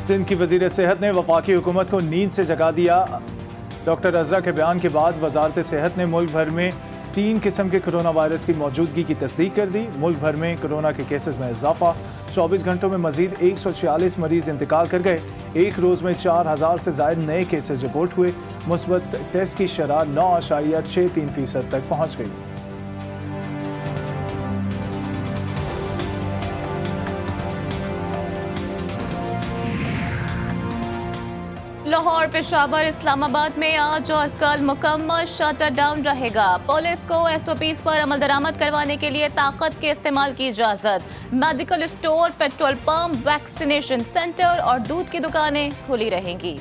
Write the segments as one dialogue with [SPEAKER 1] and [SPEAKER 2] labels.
[SPEAKER 1] सिंध की वजीर सेहत ने वफाकी हुकूमत को नींद से जगा दिया। डॉक्टर अजरा के बयान के बाद वजारत सेहत ने मुल्क भर में 3 किस्म के कोरोना वायरस की मौजूदगी की तस्दीक कर दी। मुल्क भर में कोरोना के केसेस में इजाफा। 24 घंटों में मजीद 146 मरीज इंतकाल कर गए। एक रोज में 4000 से ज्यादा नए केसेस रिपोर्ट हुए। मुस्बत टेस्ट की शरह 9.63% तक पहुंच गई।
[SPEAKER 2] लाहौर, पेशावर, इस्लामाबाद में आज और कल मुकम्मल शटर डाउन रहेगा। पुलिस को SOPs पर अमल दरामद करवाने के लिए ताकत के इस्तेमाल की इजाजत। Medical store, petrol pump, vaccination centre और दूध की दुकानें खुली रहेंगी।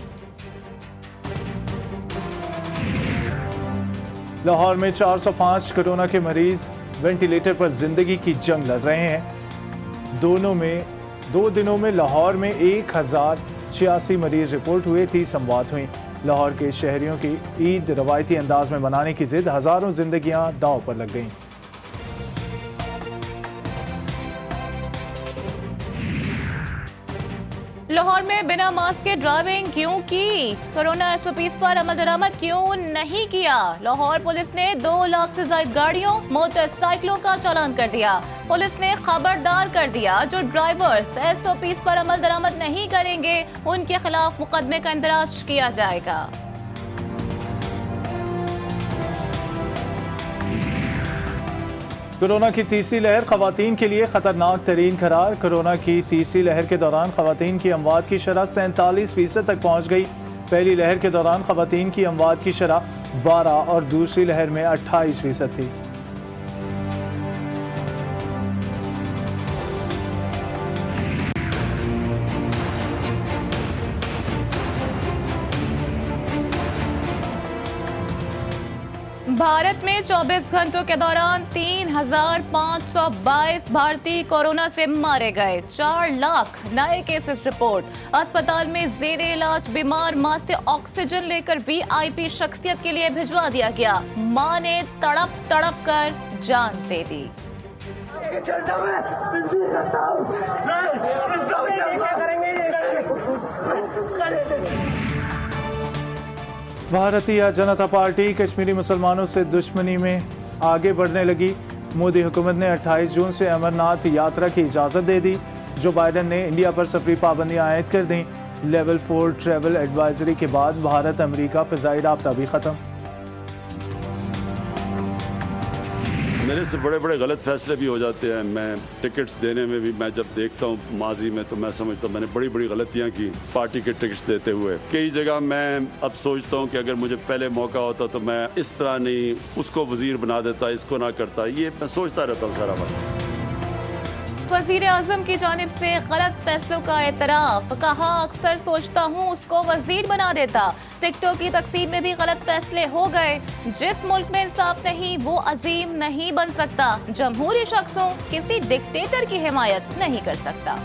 [SPEAKER 1] लाहौर में 405 कोरोना के मरीज वेंटिलेटर पर जिंदगी की जंग लड़ रहे हैं। दो दिनों में लाहौर में 1086 मरीज रिपोर्ट हुए। 30 अमवात हुई। लाहौर के शहरियों की ईद रवायती अंदाज में मनाने की जिद, हजारों जिंदगियां दांव पर लग गईं।
[SPEAKER 2] लाहौर में बिना मास्क के ड्राइविंग क्यों की? कोरोना SOPs पर अमल दरामद क्यों नहीं किया? लाहौर पुलिस ने 2 लाख से ज्यादा गाड़ियों, मोटरसाइकिलों का चालान कर दिया। पुलिस ने खबरदार कर दिया, जो ड्राइवर्स SOPs पर अमल दरामद नहीं करेंगे उनके खिलाफ मुकदमे का इंदराज किया जाएगा।
[SPEAKER 1] कोरोना की तीसरी लहर खवातीन के लिए खतरनाक तरीन करार। कोरोना की तीसरी लहर के दौरान खवातीन की अमवात की शरह 47% तक पहुंच गई। पहली लहर के दौरान खवातीन की अमवात की शरह 12 और दूसरी लहर में 28% थी।
[SPEAKER 2] भारत में 24 घंटों के दौरान 3522 भारतीय कोरोना से मारे गए। 4 लाख नए केसेस रिपोर्ट। अस्पताल में जेरे इलाज बीमार मां से ऑक्सीजन लेकर VIP शख्सियत के लिए भिजवा दिया गया। मां ने तड़प तड़प कर जान दे दी।
[SPEAKER 1] भारतीय जनता पार्टी कश्मीरी मुसलमानों से दुश्मनी में आगे बढ़ने लगी। मोदी हुकूमत ने 28 जून से अमरनाथ यात्रा की इजाज़त दे दी। जो बाइडन ने इंडिया पर सफरी पाबंदियां आयद कर दी। लेवल 4 ट्रैवल एडवाइजरी के बाद भारत अमेरिका फ़िज़ाई राब्ता भी ख़त्म।
[SPEAKER 3] मेरे से बड़े बड़े गलत फैसले भी हो जाते हैं। मैं टिकट्स देने में भी, मैं जब देखता हूँ माजी में, तो मैं समझता हूँ मैंने बड़ी बड़ी गलतियाँ की पार्टी के टिकट्स देते हुए। कई जगह मैं अब सोचता हूँ कि अगर मुझे पहले मौका होता तो मैं इस तरह नहीं, उसको वजीर बना देता, इसको ना करता। ये मैं सोचता रहता हूँ सारा वक्त।
[SPEAKER 2] वजीर आजम की जानिब से गलत फैसलों का एतराफ। कहा, अक्सर सोचता हूँ उसको वजीर बना देता। टिकटों की तकसीम में भी गलत फैसले हो गए। जिस मुल्क में इंसाफ नहीं वो अजीम नहीं बन सकता। जमहूरी शख्सों किसी डिक्टेटर की हिमायत नहीं कर सकता।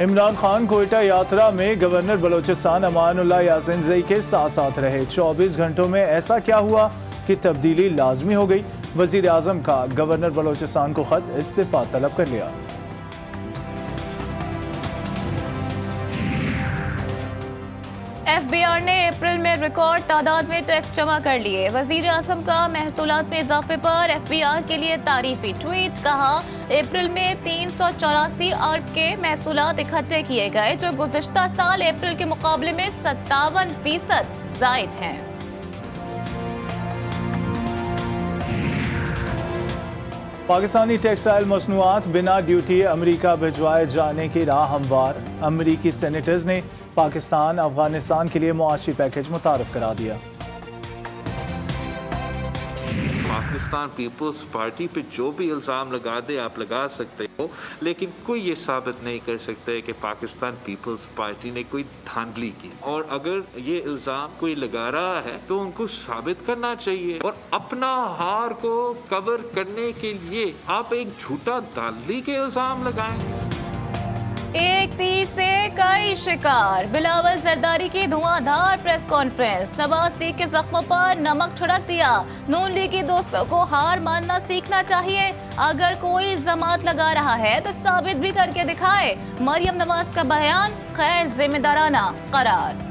[SPEAKER 1] इमरान खान कोयटा यात्रा में गवर्नर बलोचिस्तान अमानुल्लाह यासिन के साथ साथ रहे। 24 घंटों में ऐसा क्या हुआ कि तब्दीली लाजमी हो गई? वजीर आजम का गवर्नर बलोचिस्तान को खत, इस्तीफा तलब कर लिया।
[SPEAKER 2] FBI ने अप्रैल में रिकॉर्ड तादाद में टैक्स जमा कर लिए। वजीर आजम का महसूलात में इजाफे पर FBI के लिए तारीफी ट्वीट। कहा, अप्रैल में 384 अरब के महसूलात इकट्ठे किए गए, जो गुज़िश्ता साल अप्रैल के मुकाबले में 57% ज़ायद हैं।
[SPEAKER 1] पाकिस्तानी टेक्सटाइल मसनूआत बिना ड्यूटी अमेरिका भिजवाए जाने की राह हमवार। अमेरिकी सेनेटर्स ने पाकिस्तान अफगानिस्तान के लिए मुआशी पैकेज मुतारफ करा दिया।
[SPEAKER 4] पाकिस्तान पीपल्स पार्टी पे जो भी इल्ज़ाम लगा दे आप लगा सकते हो, लेकिन कोई ये साबित नहीं कर सकते कि पाकिस्तान पीपल्स पार्टी ने कोई धांधली की। और अगर ये इल्ज़ाम कोई लगा रहा है तो उनको साबित करना चाहिए। और अपना हार को कवर करने के लिए आप एक झूठा धांधली के इल्ज़ाम लगाएं।
[SPEAKER 2] एक तीर से कई शिकार, बिलावल जरदारी की धुआंधार प्रेस कॉन्फ्रेंस, नवाज लीग के जख्मों पर नमक छिड़क दिया। नून लीग के दोस्तों को हार मानना सीखना चाहिए, अगर कोई जमात लगा रहा है तो साबित भी करके दिखाए। मरियम नवाज का बयान गैर जिम्मेदाराना करार।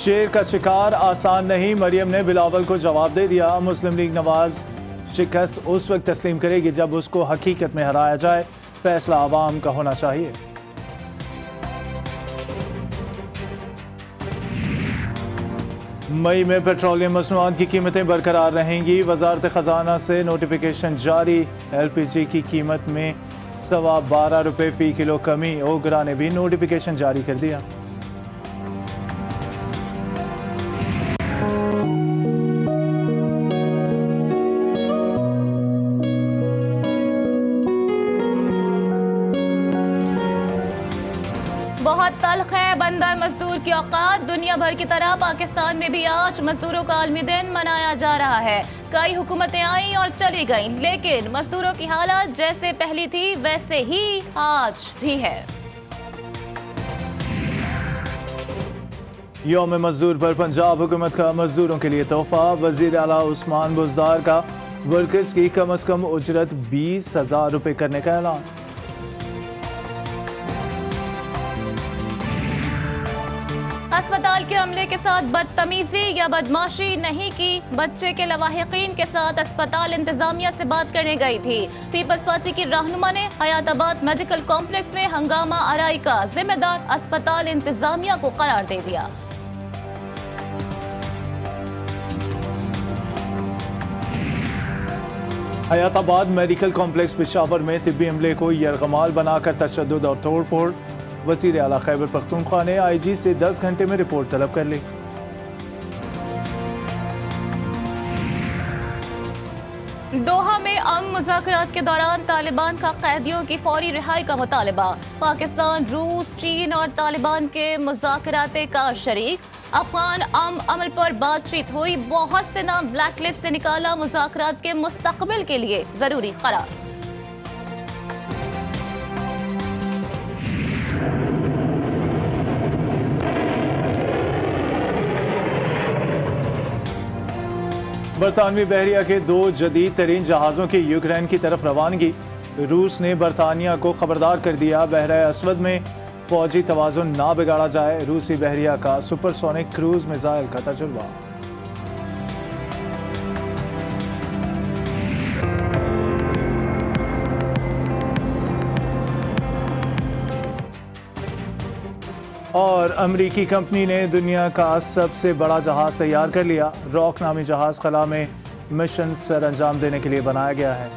[SPEAKER 1] शेर का शिकार आसान नहीं, मरियम ने बिलावल को जवाब दे दिया। मुस्लिम लीग नवाज शिकस्त उस वक्त तस्लीम करेगी जब उसको हकीकत में हराया जाए, फैसला आवाम का होना चाहिए। मई में पेट्रोलियम मसनूआत की कीमतें बरकरार रहेंगी, वजारत खजाना से नोटिफिकेशन जारी। LPG की कीमत में ₹12.25 फी किलो कमी, ओगरा ने भी नोटिफिकेशन जारी कर दिया।
[SPEAKER 2] बहुत तल्ख है बंदर मजदूर की औकात, दुनिया भर की तरह पाकिस्तान में भी आज मजदूरों का आलमी दिन मनाया जा रहा है। कई हुकूमतें आई और चली गईं, लेकिन मजदूरों की हालत जैसे पहली थी वैसे ही आज भी है।
[SPEAKER 1] यौम मजदूर पर पंजाब हुकूमत का मजदूरों के लिए तोहफा, वजीर आला उस्मान बुज़दार का वर्कर्स की कम अज कम उजरत 20,000 रुपए करने का ऐलान।
[SPEAKER 2] अस्पताल के अमले के साथ बदतमीजी या बदमाशी नहीं की, बच्चे के लवाहिकीन के साथ अस्पताल इंतजामिया से बात करने गई थी। पीपल्स पार्टी की रहनुमा ने हयाताबाद मेडिकल कॉम्प्लेक्स में हंगामा आराई का जिम्मेदार अस्पताल इंतजामिया को करार दे दिया।
[SPEAKER 1] हयाताबाद मेडिकल कॉम्प्लेक्स पेशावर में तिब्बी अमले को यरगमाल बनाकर तशद्दुद और तोड़ फोड़, वज़ीर आला खैबर पख्तूनख्वा ने IG से 10 घंटे में रिपोर्ट तलब कर ली।
[SPEAKER 2] दोहा में अमन मुज़ाकरात के दौरान तालिबान का कैदियों की फौरी रिहाई का मुतालबा, पाकिस्तान, रूस, चीन और तालिबान के मुज़ाकराते कार शरीक। अफगान अमल पर बातचीत हुई, बहुत से नाम ब्लैकलिस्ट से निकाला, मुज़ाकरात के मुस्तकबिल के लिए जरूरी करार।
[SPEAKER 1] बरतानवी बहरिया के 2 जदीद तरीन जहाज़ों की यूक्रेन की तरफ रवानगी, रूस ने बरतानिया को खबरदार कर दिया, बहरा अस्वद में फौजी तवाज़ुन ना बिगाड़ा जाए। रूसी बहरिया का सुपरसोनिक क्रूज मिसाइल का तजुर्बा। और अमरीकी कंपनी ने दुनिया का सबसे बड़ा जहाज तैयार कर लिया, रॉक नामी जहाज खला में मिशन सर अंजाम देने के लिए बनाया गया है।